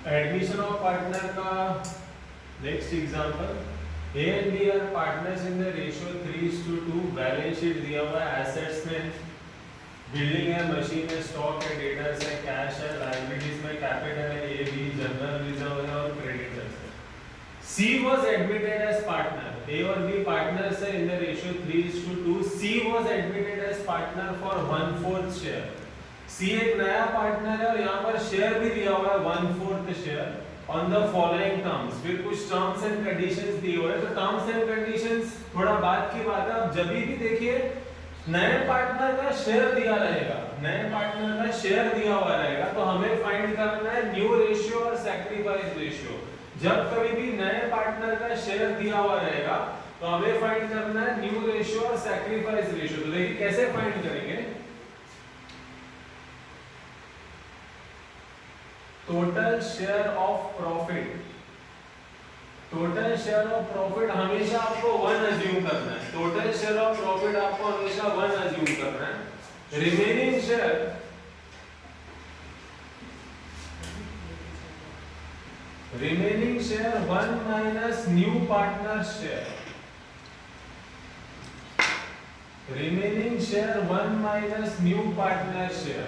Admission of partner का next example, A and B are partners in the ratio 3:2, balance sheet दिया हुआ है, assets में building है, मशीन है, स्टॉक है, डेटर्स है, कैश है, लायबिलिटीज में कैपिटल है, ए बी, जनरल रिजर्व है और क्रेडिटर्स है। C was admitted as partner, A और B partners है in the ratio 3:2, C was admitted as partner for 1/4 share। C एक नया पार्टनर है और यहाँ पर शेयर भी दिया हुआ है 1/4 share on the following terms, फिर कुछ टर्म्स एंड कंडीशंस दिए हुए हैं। तो टर्म्स एंड कंडीशंस थोड़ा बाद की बात है, आप जब भी देखिए नए पार्टनर का शेयर दिया रहेगा, नए पार्टनर का शेयर दिया हुआ रहेगा, तो हमें फाइंड करना है न्यू रेशियो और सैक्रिफाइस रेशियो। जब कभी भी नए पार्टनर का शेयर दिया हुआ रहेगा तो हमें फाइंड करना है न्यू रेशियो और सैक्रिफाइस रेशियो। तो देखिए कैसे फाइंड करेंगे, total share of profit, total share of profit हमेशा आपको 1 अज्यूम करना है, टोटल शेयर ऑफ प्रॉफिट आपको हमेशा 1 अज्यूम करना है। Remaining share, remaining share 1 minus new partner share, remaining share 1 minus new partner share.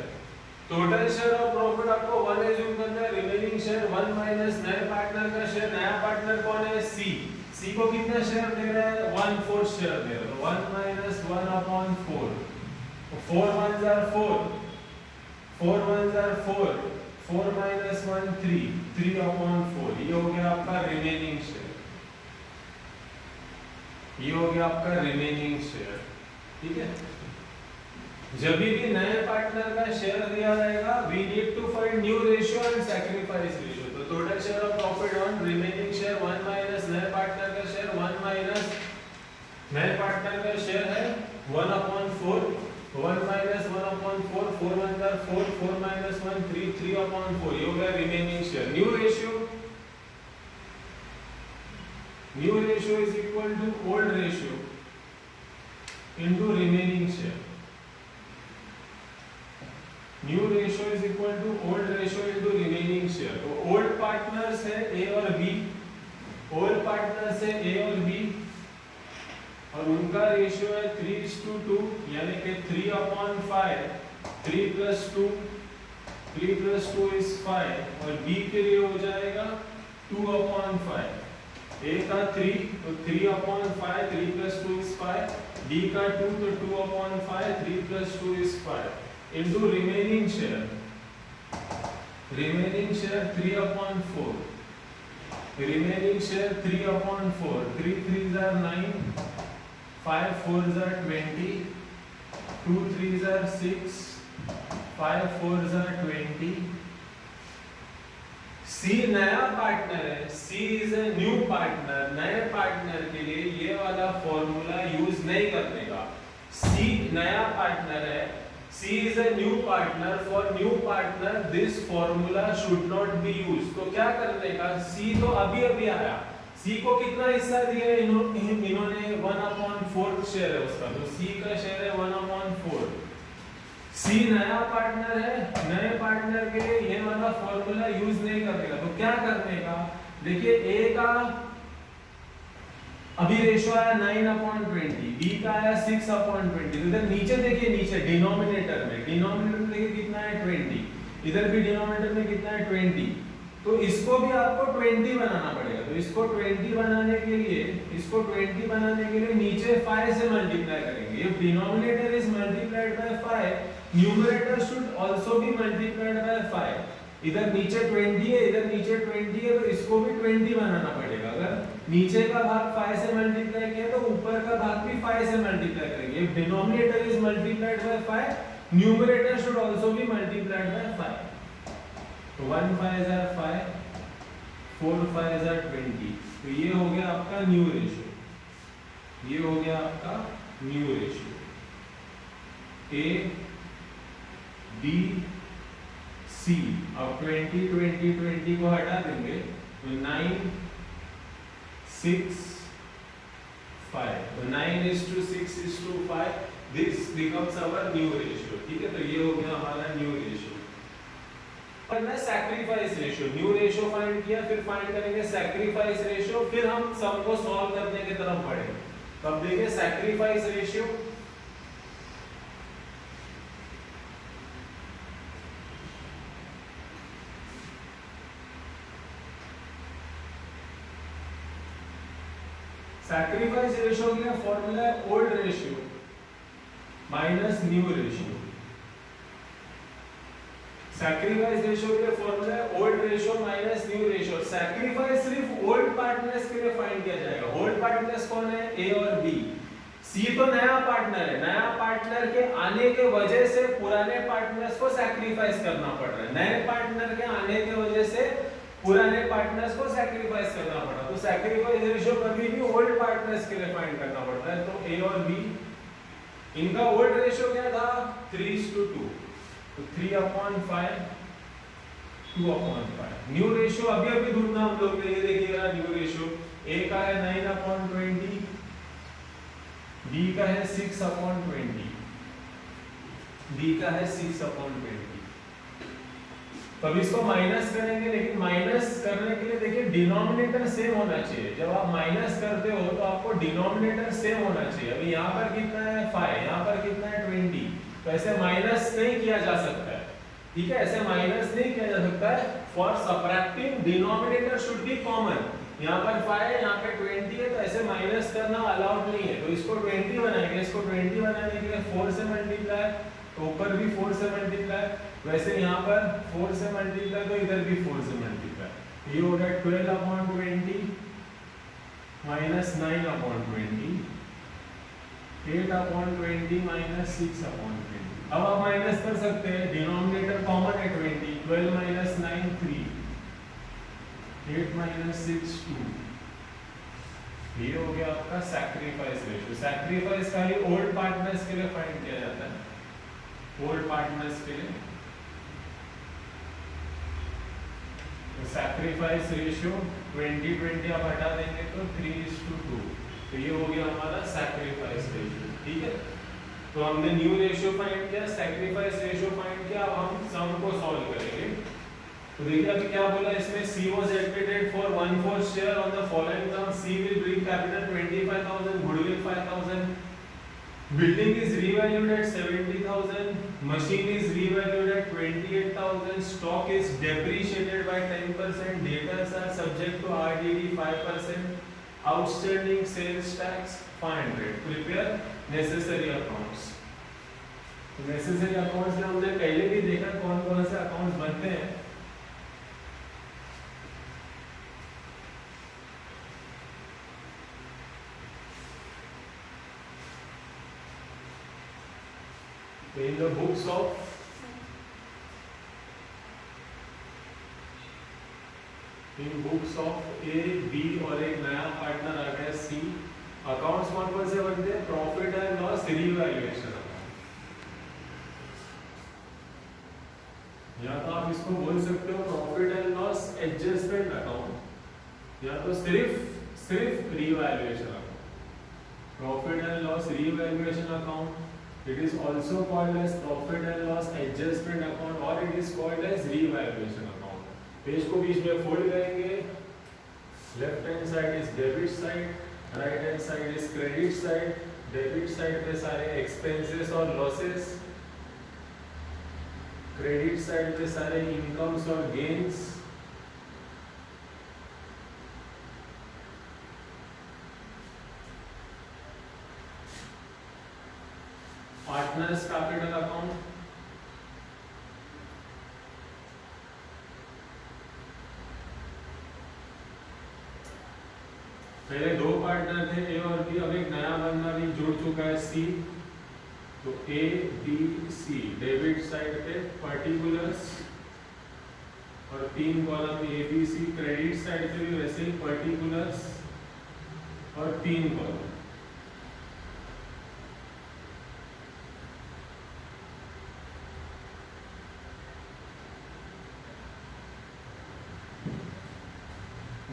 Total share of profit आपको 1 assume करना है, रिमेनिंग शेयर 1 माइनस नए पार्टनर का शेयर, नया पार्टनर कौन है, सी, सी को कितना शेयर दे रहा है, 1/4 शेयर दे रहा है, 1 minus 1/4, 4 1s are 4, 4 1s are 4, 4 minus 1 3, 3/4, ये हो गया आपका रिमेनिंग शेयर, ये हो गया आपका रिमेनिंग शेयर। ठीक है, जब भी नए पार्टनर का शेयर दिया रहेगा we need to find new ratio and sacrifice ratio. तो total share of profit 1, remaining share 1 minus नए पार्टनर का शेयर 1 माइनस नए पार्टनर का शेयर है 1/4, 1 माइनस 1/4, 4 1s are 4, 4 माइनस 1 3, 3/4, ये हो गया remaining share. New ratio, new ratio is equal to old ratio into remaining share, new ratio is equal to old ratio into remaining share. तो old partners है A और B, old partners है A और B और उनका ratio है 3:2, यानी कि 3/5, 3 + 2, 3 + 2 is 5 और बी के लिए हो जाएगा 2/5। ए का 3 तो 3/5, 3 + 2 is 5, बी का 2 तो 2/5, 3 + 2 is 5 into remaining share, remaining share 3/4, remaining share 3/4, 3 3s are 9, 5 4s are 20, 2 3s are 6, 5 4s are 20। सी नया पार्टनर है, सी इज ए न्यू पार्टनर, नए पार्टनर के लिए ये वाला फॉर्मूला यूज नहीं करने का। सी नया पार्टनर है, C is a new partner, for new partner this formula should not be used। तो क्या करने का, C तो अभी अभी आया, C को कितना हिस्सा दिया है इन्होंने 1/4 शेयर है उसका, तो C का शेयर है 1/4। C नया पार्टनर है, नए पार्टनर के लिए ये वाला फॉर्मूला यूज नहीं करने का। तो क्या करने का, देखिए A का अभी रेशियो आया 9/20, बी का आया 6/20। तो इधर नीचे देखिए, नीचे डिनोमिनेटर में देखिए कितना है 20, इधर भी डिनोमिनेटर में कितना है 20, तो इसको भी आपको 20 बनाना पड़ेगा। तो इसको 20 बनाने के लिए, इसको 20 बनाने के लिए नीचे 5 से मल्टीप्लाई करेंगे। If denominator is multiplied by 5, numerator should also be multiplied by 5। इधर नीचे 20 है, इधर नीचे 20 है, तो इसको भी 20 बनाना पड़ेगा। अगर नीचे का भाग 5 से मल्टीप्लाई किया तो ऊपर का भाग भी 5 से मल्टीप्लाई करेंगे। If denominator is multiplied by 5, numerator should also be multiplied by 5। तो 1 5s are 5, 4 5s are 20। तो ये हो गया आपका न्यू रेशियो, ये हो गया आपका new ratio. A B C, अब 20 20 20 को हटा देंगे तो 9 6 5, तो 9:6:5, this becomes our new ratio. ठीक है, तो ये हो गया हमारा न्यू रेशियो। करना है sacrifice ratio, new ratio find किया, फिर फाइंड करेंगे सैक्रिफाइस रेशियो, फिर हम सम को सॉल्व करने की तरफ बढ़ेंगे। तो अब देखिए सैक्रिफाइस रेशियो, सैक्रिफाइस रेशियो के लिए फॉर्मूला है old ratio minus new ratio. Sacrifice ratio के लिए फॉर्मूला है old ratio minus new ratio. Sacrifice सिर्फ ओल्ड पार्टनर्स के लिए फाइंड किया जाएगा। ओल्ड पार्टनर्स कौन है? ए और बी। सी तो नया पार्टनर है, नया पार्टनर के आने के वजह से पुराने पार्टनर्स को सैक्रिफाइस करना पड़ रहा है, नए पार्टनर के आने के वजह से पुराने पार्टनर्स को सैक्रिफाइस करना पड़ा। तो सैक्रिफाइस रेशियो कभी भी ओल्ड पार्टनर्स के लिए फाइंड करना पड़ता है। तो ए और बी, इनका ओल्ड रेशियो क्या था? 3:2, तो 3/5, 2/5। न्यू रेशियो अभी अभी ढूंढना हम लोग ने, ये देखिएगा न्यू रेशियो ए का है 9/20, बी का है 6/20, बी का है 6/20। तब इसको माइनस करेंगे, लेकिन माइनस करने के लिए देखिए डिनोमिनेटर सेम होना चाहिए। जब आप माइनस करते हो तो आपको डिनोमिनेटर सेम होना चाहिए। अभी यहाँ पर कितना है 5, यहाँ पर कितना है 20, तो ऐसे माइनस नहीं किया जा सकता है, ठीक है, ऐसे माइनस नहीं किया जा सकता है। For subtracting denominator should be common. यहाँ पर 5 है, यहाँ पे 20 है, तो ऐसे माइनस करना अलाउड नहीं है। तो इसको 20 बनाएंगे, इसको 20 बनाने के लिए 4 से मल्टीप्लाई, तो ऊपर भी 4 से मल्टीप्लाई, वैसे यहाँ पर 4 से मल्टीप्लाई, तो इधर भी 4 से मल्टीप्लाई। ये हो गया 12/20 माइनस 9/20, 8/20 माइनस 6/20। अब आप माइनस कर सकते हैं, डिनोमिनेटर कॉमन है 20, 12 माइनस 9 3, 8 माइनस 6 2। ये हो गया आपका सैक्रिफाइस रेशियो। सैक्रिफाइस खाली ओल्ड पार्टनर्स के लिए फाइंड किया जाता है, ओल्ड पार्टनर्स के लिए। सैक्रिफाइस रेशियो 20-20 आप हटा देंगे तो 3:2, तो ये हो गया हमारा सैक्रिफाइस रेशियो, ठीक है। तो हमने न्यू रेशियो फाइंड किया, सैक्रिफाइस रेशियो फाइंड किया, अब हम सम को सॉल्व करेंगे। तो देखिए अभी क्या बोला इसमें, C was admitted for 1/4 share on the following terms. C will bring capital 25,000, goodwill 5,000, building is revalued at 70,000, machine is revalued at 28,000, stock is depreciated by 10%, debtors are subject to RDD 5%, outstanding sales tax 500. Prepare necessary accounts. Necessary accounts में हमने पहले भी देखा कौन कौन से accounts बनते हैं। In the books of A, B और एक नया पार्टनर आ गया C, अकाउंट्स कौन कौन से बनते हैं? Profit and loss revaluation account, या तो आप इसको बोल सकते हो profit and loss adjustment account, या तो सिर्फ revaluation account. Profit and loss revaluation account, it is also called as profit and loss adjustment account, or it is called as revaluation account. Page को बीच में फोल्ड करेंगे, left hand side is debit side, right hand side is credit side. Debit side पे सारे expenses और losses, credit side पे सारे incomes और gains. Partners capital account, पहले दो पार्टनर थे ए और बी, अब एक नया बंदा भी जुड़ चुका है सी, तो A B C debit side पे पर्टिकुलर्स और 3 column A B C, credit side पे भी वैसे ही पर्टिकुलर्स और 3 column.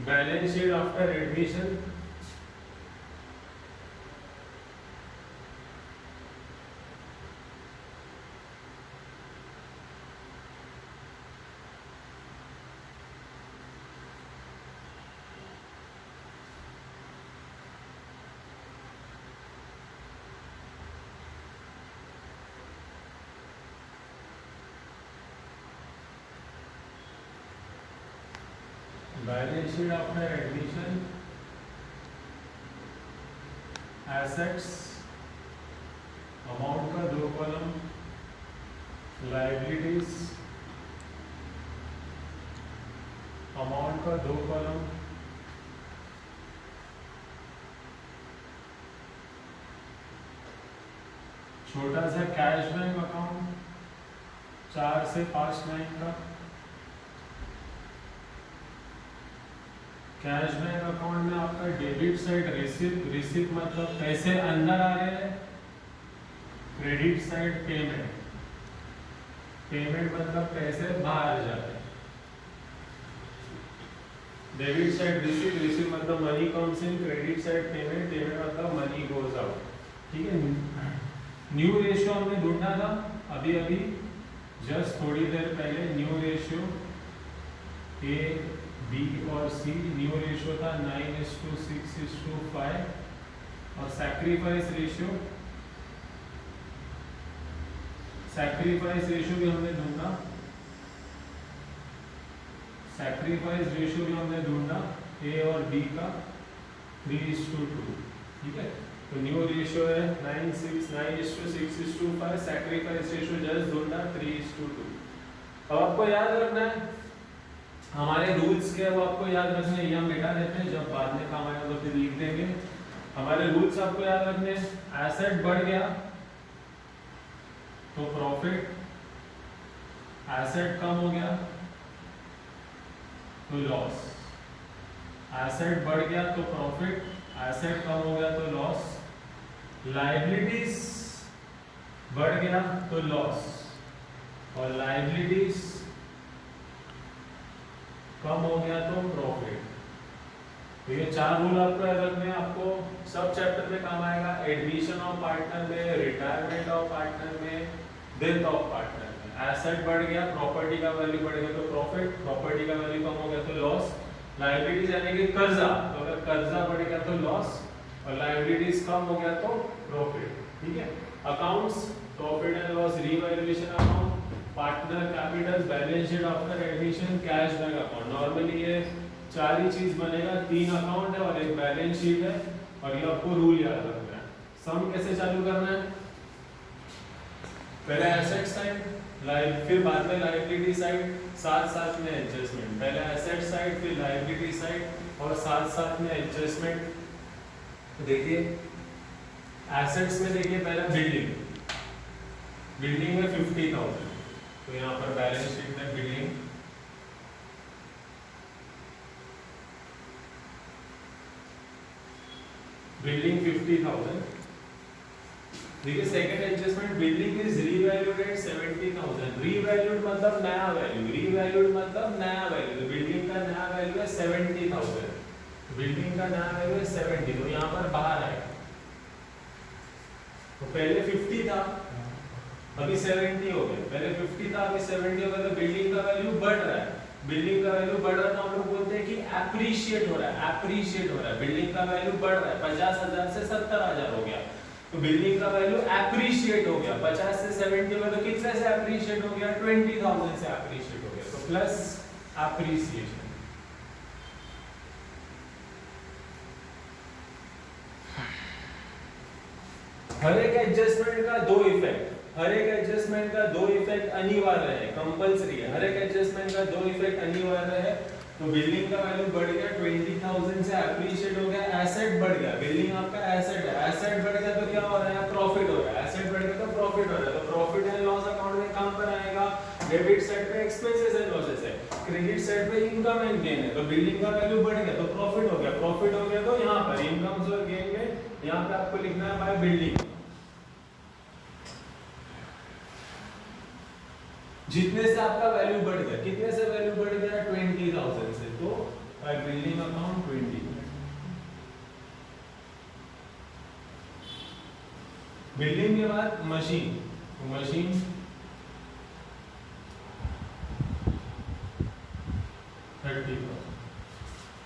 Balance sheet after admission, balance sheet after admission, assets amount का 2 कॉलम, लाइबिलिटीज अमाउंट का 2 कॉलम, छोटा सा कैश बैंक अकाउंट 4 से 5 लाइन का। कैश बैंक अकाउंट में आपका डेबिट साइड रिसिप्ट मतलब पैसे अंदर आ रहे हैं, क्रेडिट साइड पेमेंट मतलब पैसे बाहर जा रहे हैं। डेबिट साइड रिसिप्ट मतलब money comes in, credit side payment मतलब मनी गोज आउट। ठीक है, न्यू रेशियो हमने ढूंढा था अभी जस्ट थोड़ी देर पहले। न्यू रेशियो ए बी और सी, न्यू रेशियो था 9:6:5। और सैक्रिफाइस रेशियो भी हमने ढूंढा, ए और बी का 3:2। ठीक है, तो न्यू रेशियो है 9:6:5, सैक्रिफाइस रेशियो जस्ट ढूंढा 3:2। अब आपको याद रखना है हमारे रूल्स के, वो आपको याद रखने हैं, ये हम मिटा देते हैं, जब बाद में काम आएगा तो फिर लिख देंगे। हमारे रूल्स आपको याद रखने हैं, एसेट बढ़ गया तो प्रॉफिट, एसेट कम हो गया तो लॉस, एसेट बढ़ गया तो प्रॉफिट, एसेट कम हो गया तो लॉस, लायबिलिटीज बढ़ गया तो लॉस और लायबिलिटीज कम हो गया तो प्रॉफिट। तो ये 4 रूल आपको याद रखने हैं, आपको सब चैप्टर में काम आएगा। एडमिशन ऑफ पार्टनर में, रिटायरमेंट ऑफ पार्टनर में, डेथ ऑफ पार्टनर में। एसेट बढ़ गया, प्रॉपर्टी का वैल्यू बढ़ गया तो प्रॉफिट, प्रॉपर्टी का वैल्यू कम हो गया तो लॉस। लायबिलिटीज यानी कि कर्जा, तो अगर कर्जा बढ़ गया तो लॉस और लायबिलिटीज कम हो गया तो प्रॉफिट। ठीक है, accounts, profit and loss, revaluation account, partner capital, balance sheet after admission, cash bank account. Normally ये 4 ही चीज बनेगा, 3 अकाउंट है और एक बैलेंस शीट है, और ये आपको रूल याद रखना है। सम कैसे चालू करना है, पहले एसेट साइड, फिर बाद में लायबिलिटी साइड, साथ में एडजस्टमेंट। पहले एसेट साइड, फिर लायबिलिटी साइड और साथ में एडजस्टमेंट। देखिए एसेट्स में देखिए पहले बिल्डिंग में 50,000, तो यहाँ पर बैलेंस शीट में बिल्डिंग 50,000। देखिए second adjustment, building is revalued at 70,000। Revalued मतलब नया वैल्यू, तो बिल्डिंग का नया वैल्यू है 70,000, बिल्डिंग का नया वैल्यू है 70, तो यहाँ पर बाहर आएगा। तो पहले 50 था अभी 70 हो गया, पहले 50 था अभी 70 हो गया, तो बिल्डिंग का वैल्यू बढ़ रहा है। बिल्डिंग का वैल्यू बढ़ रहा है तो हम लोग बोलते हैं कि एप्रिशिएट हो रहा है, बिल्डिंग का वैल्यू बढ़ रहा है, 50,000 से 70,000 हो गया, तो बिल्डिंग का वैल्यू एप्रिशिएट हो गया। 50 से 70 में तो कितने से एप्रिशिएट हो गया, 20,000 से एप्रिशिएट हो गया, तो प्लस एप्रिसिएशन। हर एक एडजस्टमेंट का दो इफेक्ट अनिवार्य है, कंपलसरी है। हर एक एडजस्टमेंट का 2 इफेक्ट अनिवार्य है। तो बिल्डिंग का वैल्यू बढ़ गया 20,000 से एप्रिशिएट हो गया, एसेट बढ़ गया, बिल्डिंग आपका एसेट है, एसेट बढ़ गया तो क्या हो रहा है, प्रॉफिट हो रहा है, एसेट बढ़ गया तो प्रॉफिट हो रहा है, तो प्रॉफिट एंड लॉस अकाउंट में काम पर आएगा। डेबिट साइड पे एक्सपेंसेस एंड लॉसेस है, क्रेडिट साइड पे इनकम एंड गेन है, तो बिल्डिंग का वैल्यू बढ़ गया तो प्रॉफिट हो गया, तो यहाँ पर इनकम्स और गेन में यहाँ पे आपको लिखना है बाय बिल्डिंग। जितने से आपका वैल्यू बढ़ गया, कितने से वैल्यू बढ़ गया, 20,000 से, तो बाय बिल्डिंग अकाउंट 20। बिल्डिंग के बाद मशीन, तो मशीन 30,000।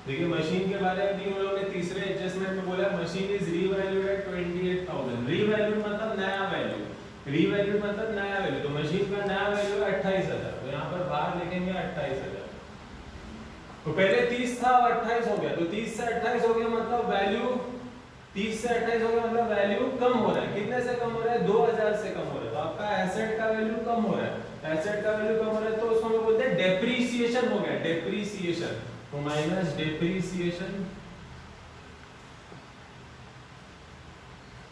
देखिए मशीन के बारे में भी हम लोगों ने तीसरे एडजस्टमेंट में बोला, machine is revalued at 28,000। Revalued मतलब नया वैल्यू, तो मशीन का नया वैल्यू है 28,000, तो यहाँ पर बाहर लिखेंगे 28,000। तो पहले 30 था अब 28 हो गया, तो 30 से 28 हो गया मतलब वैल्यू 30 से 28 हो गया मतलब वैल्यू कम हो रहा है। कितने से कम हो रहा है? 2000 से कम हो रहा है। तो आपका एसेट का वैल्यू कम हो रहा है, एसेट का वैल्यू कम हो रहा है तो उसको हम बोलते हैं डेप्रीसिएशन हो गया, डेप्रीसिएशन। तो माइनस डेप्रीसिएशन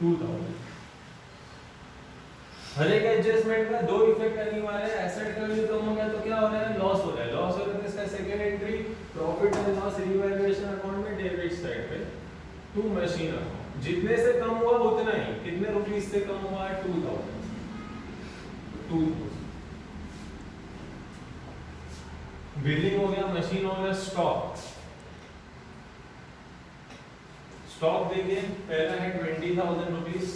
2000। हर एक एडजस्टमेंट का दो इफेक्ट आने वाले हैं। एसेट का वैल्यू कम हो गया तो क्या हो रहा है? लॉस हो रहा है, लॉस हो रहा है तो इसका second entry profit and loss revaluation account में डेबिट साइड पे टू मशीन अकाउंट। जितने से कम हुआ उतना ही, कितने रुपीस से कम हुआ? 2000। बिल्डिंग हो गया, मशीन हो गया, स्टॉक। स्टॉक देखिए पहला है 20,000 रुपीस,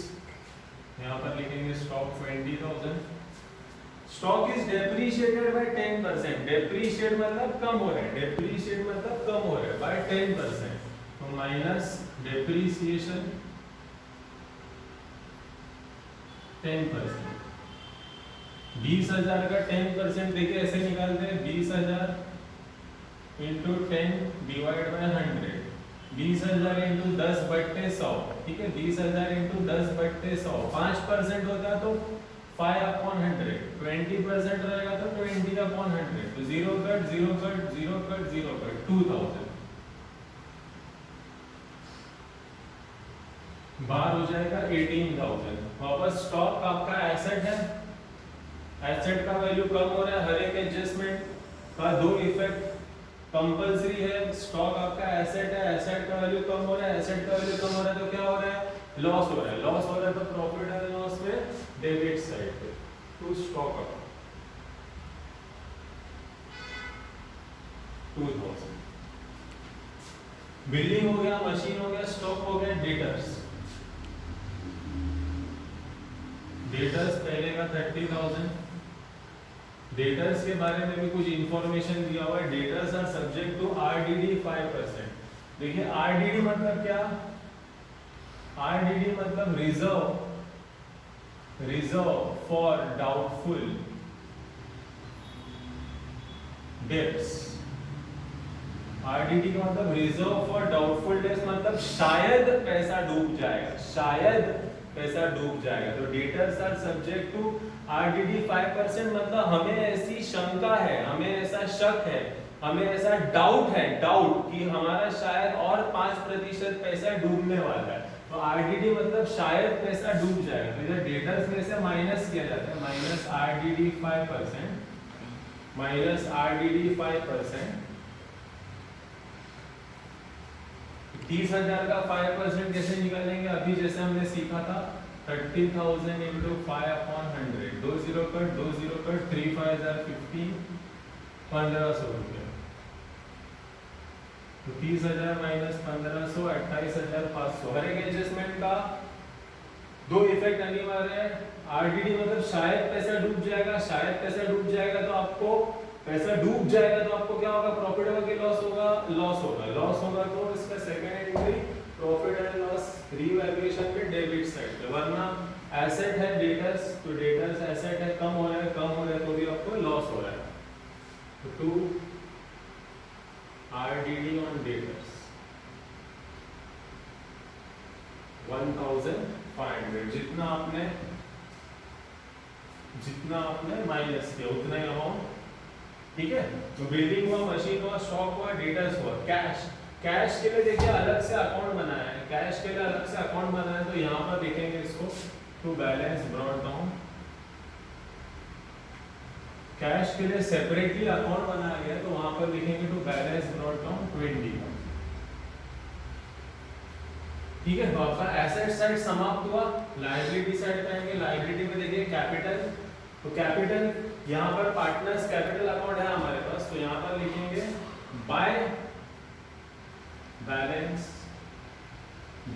यहाँ पर लिखेंगे stock 20,000। Stock is depreciated by 10%। Depreciate मतलब कम हो रहा है, डेप्रीशिएट मतलब कम हो रहा है बाय 10%। तो माइनस डेप्रीसिएशन 10%। 20,000 का 10% देखिए ऐसे निकालते हैं, 20,000 इंटू 10 डिवाइड बाय 100। 20,000 इंटू 10/100, ठीक है, 20,000 इंटू 10/100 5% होता है तो 5/100, 20% रहेगा तो 20/100। तो 0 कट 0 कट 0 कट 0 कट 2000 बाहर हो जाएगा 18,000। वापस स्टॉक आपका एसेट है, एसेट का वैल्यू कम हो रहा है। हर एक एडजस्टमेंट का दो इफेक्ट कंपलसरी है। स्टॉक आपका एसेट है, एसेट का वैल्यू कम हो रहा है, एसेट का वैल्यू कम हो रहा है तो क्या हो रहा है? लॉस हो रहा है, लॉस हो रहा है तो प्रॉफिट एंड लॉस में डेबिट साइड पे टू स्टॉक अकाउंट 2000। बिल्डिंग हो गया, मशीन हो गया, स्टॉक हो गया, डेटर्स। डेटर्स पहले का 30,000। डेटर्स के बारे में भी कुछ इंफॉर्मेशन दिया हुआ है। Debtors are subject to RDD 5%। देखिए आरडीडी मतलब क्या? आरडीडी मतलब reserve for doubtful debts. RDD का मतलब रिजर्व फॉर डाउटफुल डेब्ट्स, मतलब शायद पैसा डूब जाएगा, शायद पैसा डूब जाएगा। तो debtors are subject to RDD 5%, मतलब हमें ऐसी शंका है, हमें ऐसा शक है, हमें ऐसा डाउट है, डाउट कि हमारा शायद और 5% पैसा डूबने वाला है। तो आरडीडी मतलब शायद पैसा डूब जाएगा। तो इधर डेटर्स में से माइनस किया जाता है, माइनस आरडीडी 5%, माइनस आरडीडी 5%। 30,000 का 5% कैसे निकालेंगे? अभी जैसे हमने सीखा था 30,000 इंटू 5/100, 20 कट 20 कट 3 5 15 1500 रुपये। तो 30,000 माइनस 1500 28,500। हर एक एडजस्टमेंट का दो इफेक्ट अनिवार्य है। आरडीडी मतलब शायद पैसा डूब जाएगा, शायद पैसा डूब जाएगा तो आपको पैसा डूब जाएगा तो आपको क्या होगा? प्रॉफिट होगा कि लॉस होगा? लॉस होगा। लॉस होगा तो इसका second entry profit and loss revaluation पे डेबिट साइड पे। वरना एसेट है डेटर्स, तो डेटर्स एसेट है, कम हो रहा है, कम हो रहा है तो भी आपको लॉस हो रहा है। तो 2 आरडीडी ऑन डेटर्स 1,500। जितना आपने माइनस किया उतना ही अमाउंट, ठीक है। तो बिल्डिंग हुआ, मशीन हुआ, स्टॉक हुआ, डेटर्स हुआ। कैश के लिए देखिए अलग से अकाउंट बनाया है, कैश के लिए अलग से अकाउंट बनाया है। तो यहाँ पर देखेंगे इसको to balance brought down. Cash के लिए सेपरेटली अकाउंट बनाया गया तो वहां पर लिखेंगे टू बैलेंस ब्रॉट डाउन 20। ठीक है। तो आपका एसेट साइड समाप्त हुआ, लायबिलिटी साइड पे आएंगे। लायबिलिटी में देखिए कैपिटल, तो कैपिटल यहाँ पर पार्टनर्स कैपिटल अकाउंट है हमारे पास, तो यहाँ पर लिखेंगे by balance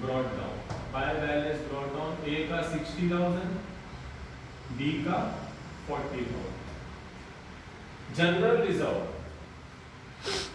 brought down. By balance brought down, A का 60,000, बी का 40,000। जनरल रिजर्व,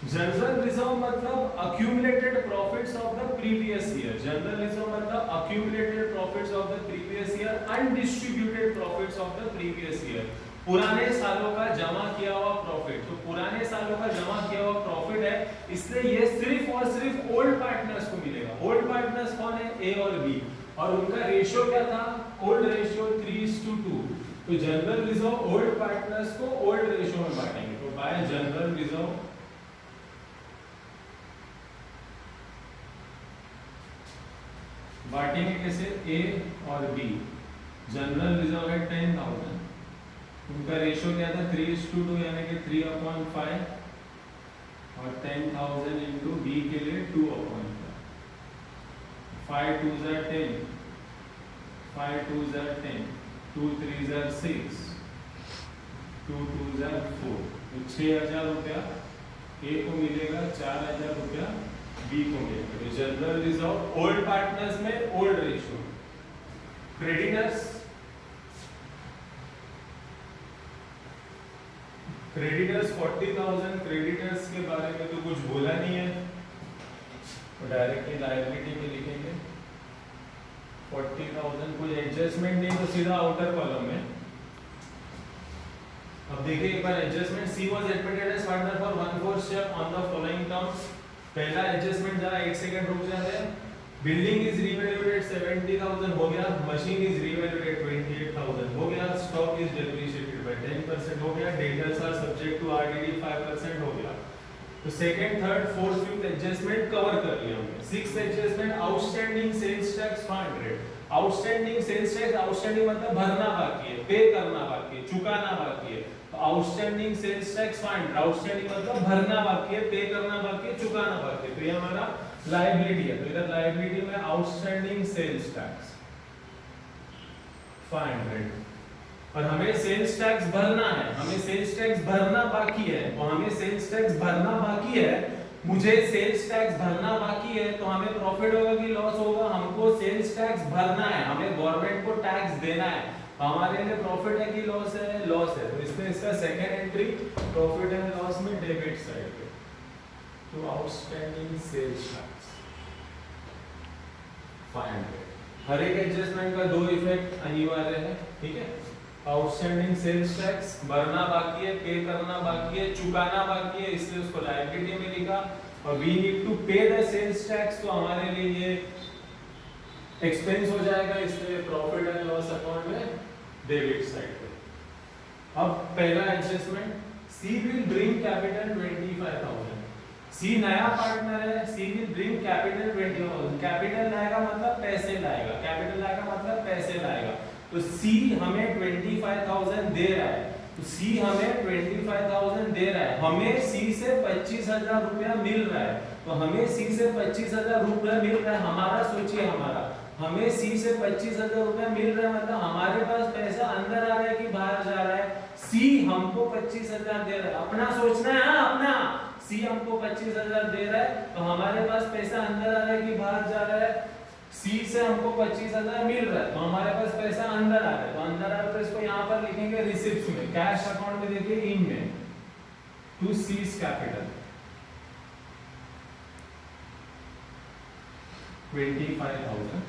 जनरल रिजर्व मतलब accumulated profits of the previous year. General reserve मतलब accumulated profits of the previous year, undistributed profits of the previous year. पुराने सालों का जमा किया हुआ प्रॉफिट। तो पुराने सालों का जमा किया हुआ प्रॉफिट है इसलिए ये सिर्फ और सिर्फ ओल्ड पार्टनर्स को मिलेगा। ओल्ड पार्टनर्स कौन है? ए और बी, और उनका रेशियो क्या था? Old ratio 3:2। तो जनरल रिजर्व ओल्ड पार्टनर्स को ओल्ड रेशियो में बांटेंगे। तो बाय जनरल रिजर्व बांटेंगे कैसे? ए और बी। जनरल रिजर्व है 10,000, उनका रेशियो क्या था? 3:2 यानी कि 3/5, और 10,000 इंटू बी के लिए 2/5। 5 2s are 10, 5 2s are 10, 2 3s are 6, 2 2s are 4। तो 6,000 रुपया ए को मिलेगा, 4,000 रुपया बी को मिलेगा। तो जनरल रिजर्व ओल्ड पार्टनर्स में old ratio. Creditors, creditors 40,000। Creditors के बारे में तो कुछ बोला नहीं है, तो डायरेक्टली लायबिलिटी में लिखेंगे 40,000। कोई एडजस्टमेंट नहीं तो सीधा आउटर कॉलम में। अब देखिए एक बार adjustment. C was admitted as partner for 1/4 share on the following terms. पहला एडजस्टमेंट जरा 1 सेकंड रुक जाते हैं। बिल्डिंग इज रीवैल्यूएटेड 70,000 हो गया, मशीन इज रीवैल्यूएटेड 28,000 हो गया, स्टॉक इज डेप्रिशिएटेड बाय 10% हो गया, debtors are subject to RDD 5% हो गया। तो second, third, fourth, fifth adjustment cover कर लिया हमने। Sixth adjustment outstanding sales tax 500। Outstanding sales tax, outstanding मतलब भरना बाकी है, पे करना बाकी है, चुकाना बाकी है। तो आउटस्टैंडिंग सेल्स टैक्स 500। आउटस्टैंडिंग मतलब भरना बाकी है, पे करना बाकी है, चुकाना बाकी है। तो ये हमारा लायबिलिटी है। तो इधर लायबिलिटी में आउटस्टैंडिंग सेल्स टैक्स 500, और हमें सेल्स टैक्स भरना है, हमें सेल्स टैक्स भरना बाकी है। तो हमें सेल्स टैक्स भरना बाकी है, मुझे सेल्स टैक्स भरना बाकी है। तो हमें प्रॉफिट होगा कि लॉस होगा? हमको सेल्स टैक्स भरना है, हमें गवर्नमेंट को टैक्स देना है। हमारे लिए प्रॉफिट है कि लॉस है? लॉस है। तो इसमें इसका second entry profit and loss में डेबिट साइड पे। तो आउटस्टैंडिंग सेल्स टैक्स 500। हर एक एडजस्टमेंट का दो इफेक्ट अनिवार्य है, ठीक है। आउटस्टैंडिंग सेल्स टैक्स भरना बाकी है, पे करना बाकी है, चुकाना बाकी है, इसलिए उसको लायबिलिटी में लिखा। और we need to pay the sales tax, तो हमारे लिए ये एक्सपेंस हो जाएगा, इसलिए प्रॉफिट एंड लॉस अकाउंट में डेबिट साइड पे। अब पहला adjustment, C will bring capital 25,000। C नया पार्टनर है, C will bring capital 20,000। Capital लाएगा मतलब पैसे लाएगा, कैपिटल लाएगा मतलब पैसे लाएगा। तो सी हमें 25,000 दे रहा है, तो सी हमें 25,000 दे रहा है, हमें सी से 25,000 रुपया मिल रहा है। तो हमें सी से 25,000 रुपया मिल रहा है, हमारा सोचिए, हमें सी से 25,000 रुपया मिल रहा है, मतलब हमारे पास पैसा अंदर आ रहा है कि बाहर जा रहा है? सी हमको 25,000 दे रहा है, अपना सोचना है, हाँ अपना। सी हमको 25,000 दे रहा है, तो हमारे पास पैसा अंदर आ रहा है कि बाहर जा रहा है? सी से हमको 25,000 मिल रहा है, तो हमारे पास पैसा अंदर आ रहा है। तो अंदर आ रहा है तो इसको यहाँ पर लिखेंगे रिसिप्ट में, कैश अकाउंट में देखिए इन में, टू सीज कैपिटल 25,000।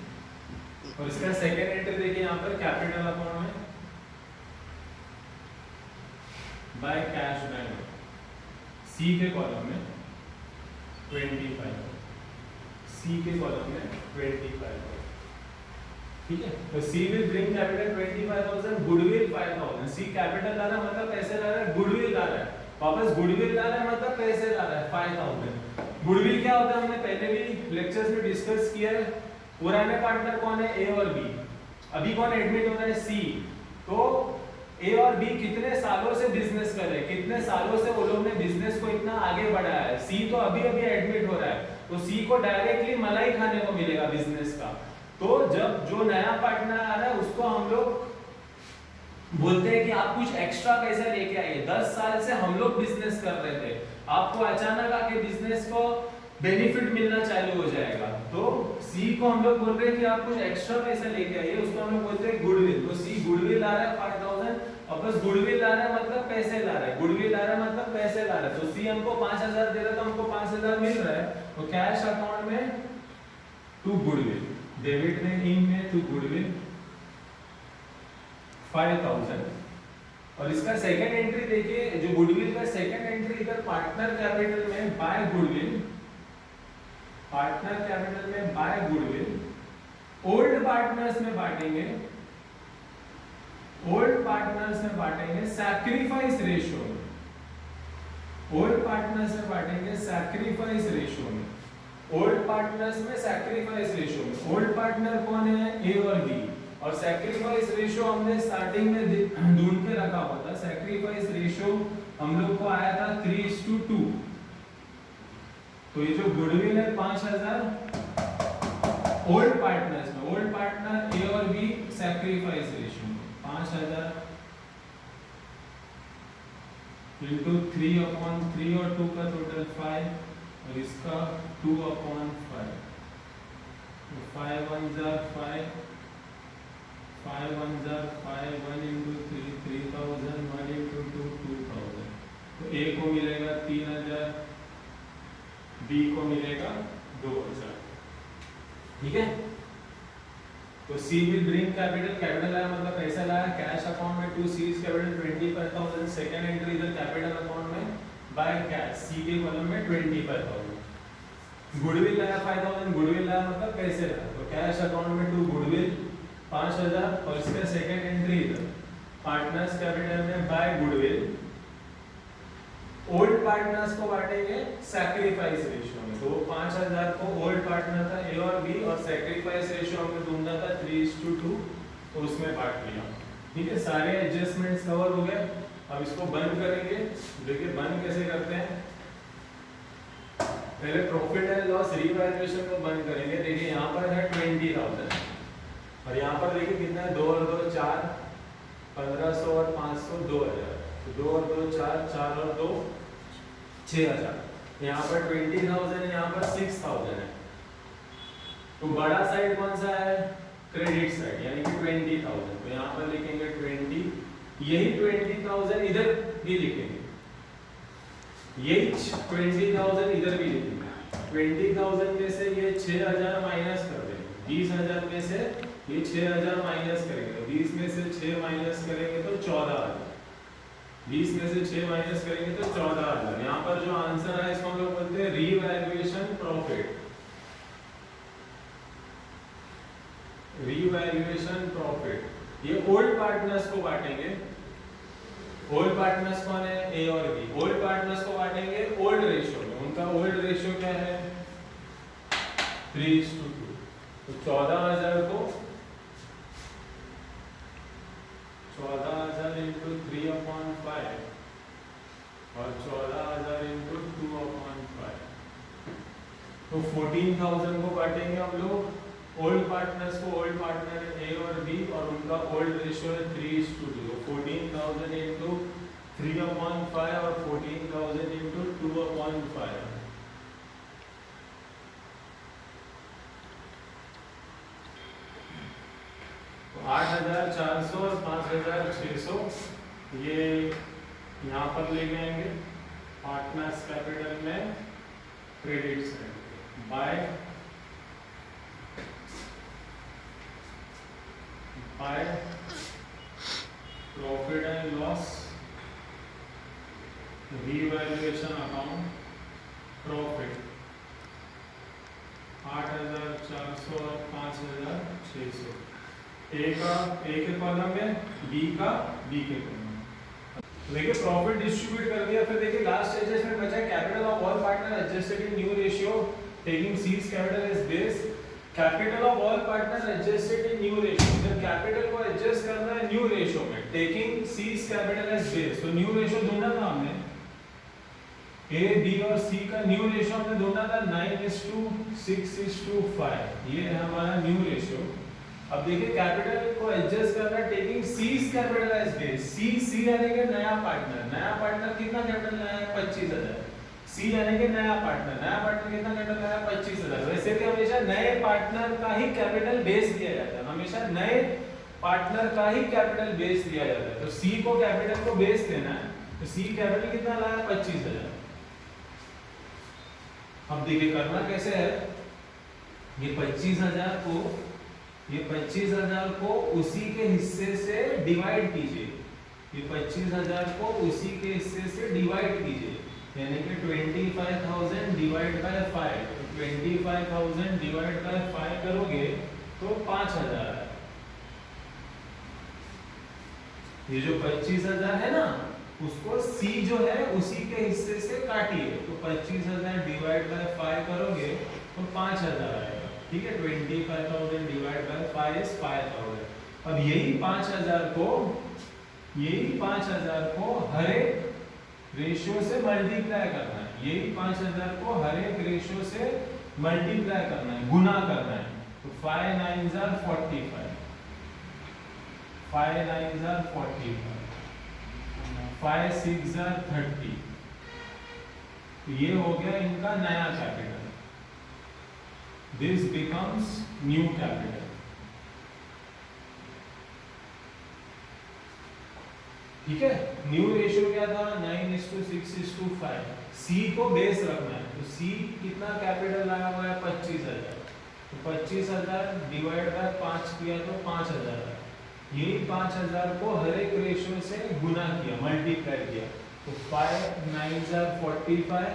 और इसका सेकेंड एंट्री देखिए यहाँ पर कैपिटल अकाउंट में, बाय कैश बैंक, सी के कॉलम में 25, सी के कॉलम में 25, ठीक है। तो C will bring capital 25,000, goodwill 5,000। C capital ला रहा है मतलब पैसे ला रहा है, गुडविल ला रहा है, वापस गुडविल ला रहा है मतलब पैसे ला रहा है 5,000। गुडविल क्या होता है हमने पहले भी लेक्चर्स में डिस्कस किया है। पुराने पार्टनर कौन है? ए और बी। अभी कौन एडमिट हो रहा है? सी। तो ए और बी कितने सालों से बिजनेस कर रहे हैं, कितने सालों से वो लोग ने बिजनेस को इतना आगे बढ़ाया है। सी तो अभी अभी एडमिट हो रहा है, तो सी को डायरेक्टली मलाई खाने को मिलेगा बिजनेस का। तो जब जो नया पार्टनर आ रहा है उसको हम लोग बोलते हैं कि आप कुछ एक्स्ट्रा पैसा लेके आइए। 10 साल से हम लोग बिजनेस कर रहे थे, आपको अचानक आके बिजनेस को बेनिफिट मिलना चालू हो जाएगा। तो सी को हम लोग बोल रहे हैं कि आप कुछ एक्स्ट्रा पैसा लेके आइए, उसको हम लोग बोलते हैं गुडविल। तो सी गुडविल ला रहा है 5,000, और बस गुडविल ला रहा है मतलब पैसे ला रहा है, गुडविल ला रहा है मतलब पैसे ला रहा है। तो सी हमको 5,000 दे रहा था, हमको 5,000 मिल रहा है, तो कैश अकाउंट में टू गुडविल, डेबिट में इन में टू गुडविल 5,000। और इसका सेकंड एंट्री देखिए, जो गुडविल का सेकंड एंट्री इधर पार्टनर कैपिटल में बाय गुडविल, पार्टनर कैपिटल में बाय गुडविल, ओल्ड पार्टनर्स में बांटेंगे, ओल्ड पार्टनर्स में बांटेंगे सैक्रिफाइस रेशियो में, ओल्ड पार्टनर्स में बांटेंगे सैक्रिफाइस रेशियो में, ओल्ड पार्टनर्स में सैक्रिफाइस रेशियो में। ओल्ड पार्टनर कौन है? ए और बी, और सैक्रिफाइस रेशियो हमने स्टार्टिंग में ढूंढ के रखा हुआ था। सैक्रिफाइस रेशियो हम लोग को आया था 3:2। तो ये जो गुडविल है 5000 ओल्ड पार्टनर्स में, ओल्ड पार्टनर ए और बी सैक्रिफाइस रेशियो में 5000 इंटू 3/3 और 2 का टोटल 5 और इसका 2/5, 5 1 जार 5, 5 1 जार 5, 1 इंटू 3 3000, 1 इंटू 2 2000। तो ए को मिलेगा 3000, बी को मिलेगा 2000। ठीक है, तो C will bring capital, capital आया मतलब पैसा लाया, कैश अकाउंट में to C is capital 25000, second entry इधर कैपिटल अकाउंट में बाय कैश, सी के कॉलम में 25000। गुडविल लाया 5000, गुडविल लाया मतलब पैसे लाया, तो कैश अकाउंट में टू गुडविल 5000 और इसका सेकंड एंट्री इधर पार्टनर्स कैपिटल में बाय गुडविल, ओल्ड पार्टनर्स को बांटेंगे सैक्रिफाइस रेशियो में। तो 5000 को ओल्ड पार्टनर था ए और बी, और सैक्रिफाइस रेशियो हमने ढूंढा था 3:2, तो उसमें बांट लिया। ठीक है, सारे एडजस्टमेंट्स कवर हो गए। अब इसको बंद करेंगे। देखिए बंद कैसे करते हैं, पहले प्रॉफिट एंड लॉस रिवैल्यूएशन को बंद करेंगे। देखिए यहाँ पर है 20000 और यहाँ पर देखिए कितना है, 2 और 2 4, 1500 और 500 2000, तो 2 और 2 4, 4 और 2 6000। यहाँ पर 20000 है, यहाँ पर 6000 है। तो बड़ा साइड कौन सा है? क्रेडिट साइड, यानी कि 20000। तो यहाँ पर लिखेंगे 20, यही 20000 इधर भी लिखेंगे, यही 20000 इधर भी लिखेंगे। 20000 में से ये 6000 माइनस कर देंगे, 20000 में से ये 6000 माइनस करेंगे, 20 में से 6 माइनस करेंगे तो 14000, 20 में से 6 माइनस करेंगे तो 14000। यहाँ पर जो आंसर है इसको हम लोग बोलते हैं रीवैल्यूएशन प्रॉफिट, रीवैल्यूएशन प्रॉफिट। ये ओल्ड पार्टनर्स को बांटेंगे, ओल्ड पार्टनर्स कौन है? ए और बी। ओल्ड पार्टनर्स को बांटेंगे ओल्ड रेशियो में, उनका ओल्ड रेशियो क्या है? 3:2। तो 14000 को 14000 इंटू 3/5 और 14000 इंटू 2/5, तो 14000 को बांटेंगे हम लोग ओल्ड पार्टनर्स को। ओल्ड पार्टनर ए और बी और उनका ओल्ड रेशियो है 3:2। 14000 इंटू 3/5 और 14000 इंटू 2/5, तो 8400 और 5600 ये यहाँ पर ले जाएंगे पार्टनर्स कैपिटल में credit side by profit and loss revaluation account profit 8400 और 5600, ए के कॉलम में, बी के कॉलम में। देखिए प्रॉफिट डिस्ट्रीब्यूट कर दिया। फिर देखिए लास्ट एडजस्टमेंट बचा capital of all partner adjusted in new ratio taking C's capital as base. Capital of all partner adjusted in new ratio, जब कैपिटल को एडजस्ट करना है न्यू रेशियो में taking C's capital as base. तो new ratio ढूंढना था हमने, A B और सी का न्यू रेशियो हमने ढूंढना था 9:6:5, ये है हमारा न्यू रेशियो। अब देखिए कैपिटल को एडजस्ट करना taking C's capital as base. C यानी कि नया पार्टनर कितना कैपिटल लाया है? 25000। सी यानी कि नया पार्टनर कितना कैपिटल लाया? 25000। वैसे भी हमेशा नए पार्टनर का ही कैपिटल बेस दिया जाता है, हमेशा नए पार्टनर का ही कैपिटल बेस दिया जाता है। तो सी को कैपिटल को बेस देना है, तो सी कैपिटल कितना लाया? 25000। अब देखिए करना कैसे है, ये 25000 को उसी के हिस्से से डिवाइड कीजिए, ये 25000 को उसी के हिस्से से डिवाइड कीजिए, यानी कि 25000 डिवाइड बाय 5, तो 25,000 डिवाइड बाय 5 करोगे तो 5,000 है। ये जो 25,000 है ना, उसको C जो है उसी के हिस्से से काटिए, तो 25,000 डिवाइड बाय 5 करोगे तो 5,000 आएगा। ठीक है, 25,000 डिवाइड बाय 5 इज 5,000। अब यही 5,000 को हर एक रेशियो से मल्टीप्लाई करना है। यही 5,000 को हर एक रेशियो से मल्टीप्लाई करना है, गुना करना है। तो 5 9s are 45, 5 9s are 45, 5 6s are 30। तो ये हो गया इनका नया capital. This becomes new capital. ठीक है, न्यू रेशियो क्या था? 9:6:5। सी को बेस रखना है, तो सी कितना कैपिटल आया हुआ है? 25,000। तो 25,000 डिवाइड बाय 5 किया तो 5,000 है। यही 5,000 को हर एक रेशियो से गुना किया, मल्टीप्लाई किया, तो 5 9s are 45,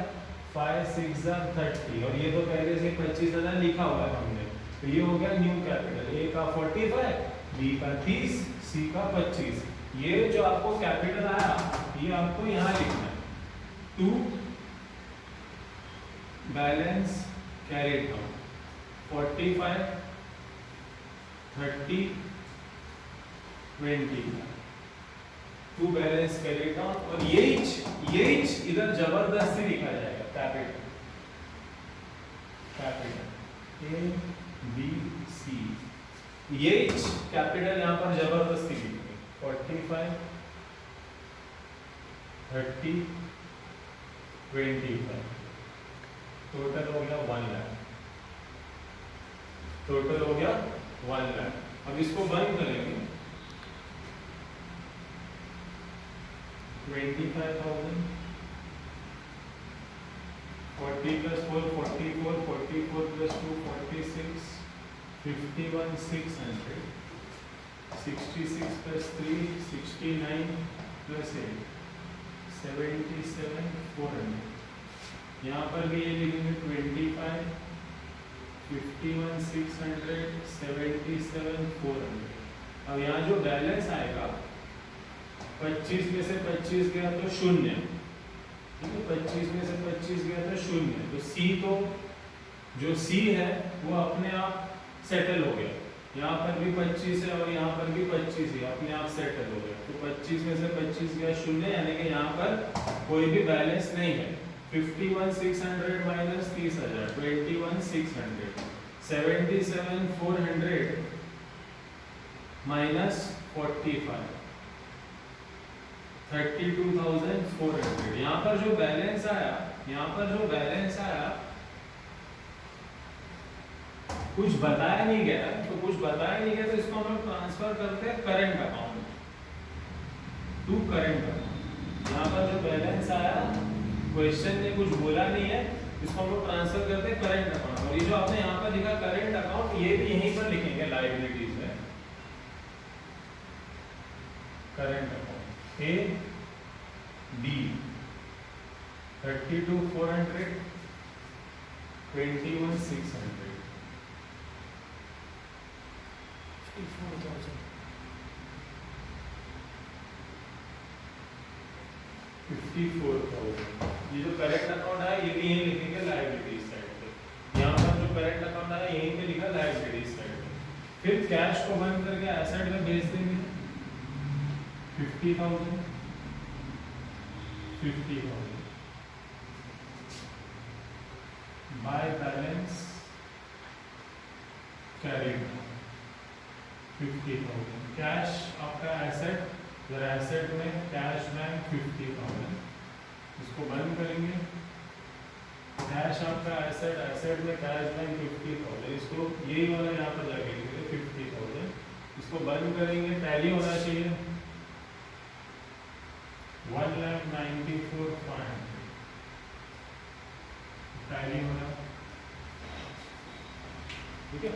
5 6s are 30। और ये तो पहले से 25,000 लिखा हुआ है हमने, तो ये हो गया न्यू कैपिटल। ए का 45, बी का 30, सी का 25। ये जो आपको कैपिटल आया, ये आपको यहां लिखना है। To balance carried out 45 30 20। To balance carried out, और ये इधर जबरदस्ती लिखा जाएगा कैपिटल ए बी सी। ये कैपिटल यहां पर जबरदस्ती लिखेंगे। 45 30 25, टोटल हो गया 1 लाख। टोटल हो गया 1 लाख। अब इसको बंद करेंगे। 25,000 40 plus 4 44, 44 plus 2 46, 51 600, 66 plus 3 69 plus 8 77 400। यहाँ पर भी ये लिखेंगे 25 51 600 77 400। अब यहाँ जो बैलेंस आएगा, 25 में से 25 गया तो 0। ठीक है, 25 में से 25 गया तो 0। तो सी, तो जो सी है वो अपने आप सेटल हो गया। यहाँ पर भी 25 है और यहाँ पर भी 25 है, अपने आप सेटल हो गया। तो 25 में से 25 गया 0, यानी कि यहाँ पर कोई भी बैलेंस नहीं है। 51 600 माइनस 30,000 21 600, 77 400 माइनस 45 32,400। यहाँ पर जो बैलेंस आया, कुछ बताया नहीं गया, तो इसको हम लोग ट्रांसफर करते हैं current account to current account. यहाँ पर जो बैलेंस आया, क्वेश्चन ने कुछ बोला नहीं है, इसको हम लोग ट्रांसफर करते हैं करंट अकाउंट। और ये जो आपने यहाँ पर लिखा करंट अकाउंट, ये भी यहीं पर लिखेंगे लायबिलिटीज में। Current account A B 32,400 21 600 54,000। ये जो करेंट अकाउंट है, ये भी यहीं लिखेंगे लायबिलिटीज साइड पे। यहाँ पर जो करेंट अकाउंट है, यहीं पे लिखा लायबिलिटीज साइड पे। फिर कैश को बंद करके एसेट में भेज देंगे। 50,000 50,000 बाय बैलेंस कैरिड 50,000। कैश आपका एसेट, जरा एसेट में कैश बैंक 50,000, इसको बंद करेंगे। कैश आपका एसेट, एसेट में कैश बैंक 50,000, इसको यही वाला यहाँ पर जाके लिखेंगे 50,000, इसको बंद करेंगे। टैली होना चाहिए 1,94,500, टैली होना। ठीक है।